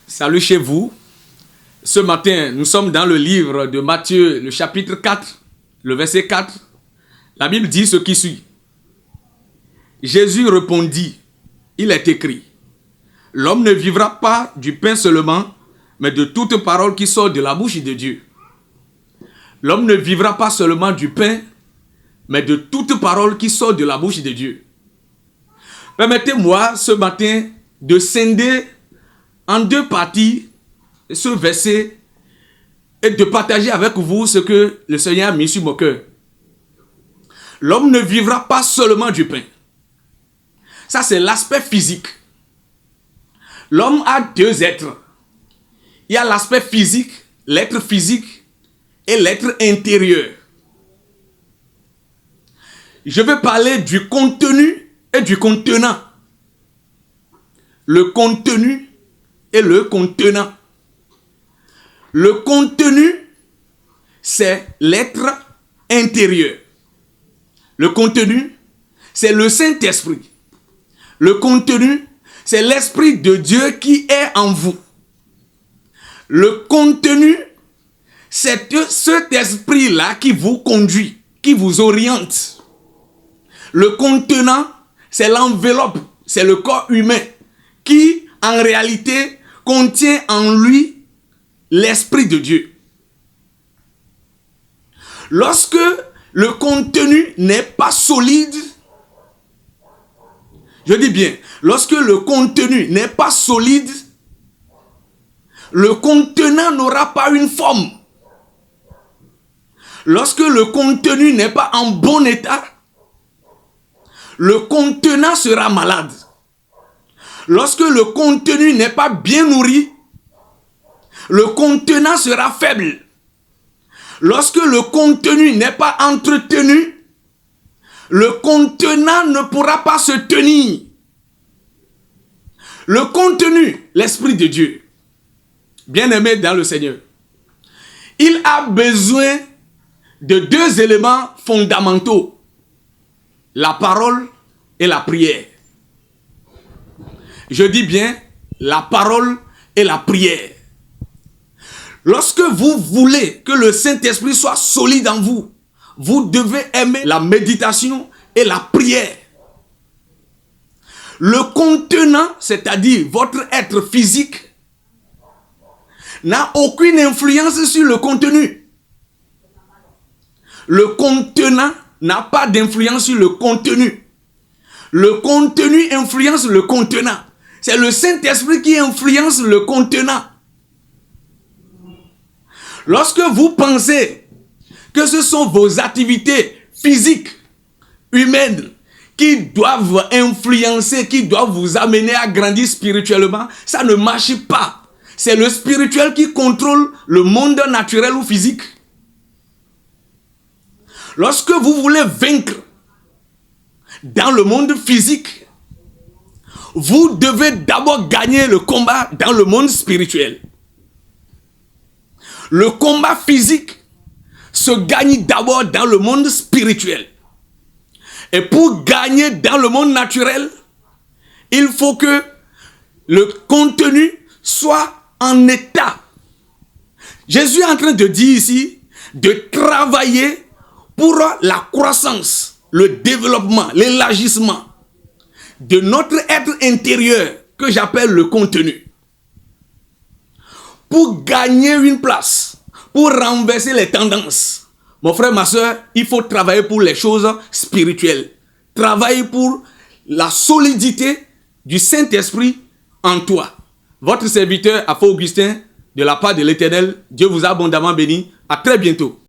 Salut chez vous. Ce matin, nous sommes dans le livre de Matthieu, le chapitre 4, le verset 4. La Bible dit ce qui suit. Jésus répondit, il est écrit, l'homme ne vivra pas du pain seulement, mais de toute parole qui sort de la bouche de Dieu. L'homme ne vivra pas seulement du pain, mais de toute parole qui sort de la bouche de Dieu. Permettez-moi ce matin de scinder en deux parties ce verset et de partager avec vous ce que le Seigneur a mis sur mon cœur. L'homme ne vivra pas seulement du pain. Ça, c'est l'aspect physique. L'homme a deux êtres. Il y a l'aspect physique, l'être physique et l'être intérieur. Je vais parler du contenu et du contenant. Le contenu et le contenant. Le contenu, c'est l'être intérieur. Le contenu, c'est le Saint-Esprit. Le contenu, c'est l'Esprit de Dieu qui est en vous. Le contenu, c'est cet esprit-là qui vous conduit, qui vous oriente. Le contenant, c'est l'enveloppe, c'est le corps humain qui, en réalité, contient en lui l'Esprit de Dieu. Lorsque le contenu n'est pas solide, je dis bien, lorsque le contenu n'est pas solide, le contenant n'aura pas une forme. Lorsque le contenu n'est pas en bon état, le contenant sera malade. Lorsque le contenu n'est pas bien nourri, le contenant sera faible. Lorsque le contenu n'est pas entretenu, le contenant ne pourra pas se tenir. Le contenu, l'Esprit de Dieu, bien-aimé dans le Seigneur, il a besoin de deux éléments fondamentaux, la parole et la prière. Je dis bien la parole et la prière. Lorsque vous voulez que le Saint-Esprit soit solide en vous, vous devez aimer la méditation et la prière. Le contenant, c'est-à-dire votre être physique, n'a aucune influence sur le contenu. Le contenant n'a pas d'influence sur le contenu. Le contenu influence le contenant. C'est le Saint-Esprit qui influence le contenant. Lorsque vous pensez que ce sont vos activités physiques, humaines, qui doivent influencer, qui doivent vous amener à grandir spirituellement, ça ne marche pas. C'est le spirituel qui contrôle le monde naturel ou physique. Lorsque vous voulez vaincre dans le monde physique, vous devez d'abord gagner le combat dans le monde spirituel. Le combat physique se gagne d'abord dans le monde spirituel. Et pour gagner dans le monde naturel, il faut que le contenu soit en état. Jésus est en train de dire ici de travailler pour la croissance, le développement, l'élargissement de notre être intérieur que j'appelle le contenu. Pour gagner une place, pour renverser les tendances, mon frère, ma soeur, il faut travailler pour les choses spirituelles. Travailler pour la solidité du Saint-Esprit en toi. Votre serviteur, Afo Augustin, de la part de l'Éternel, Dieu vous a abondamment béni. À très bientôt.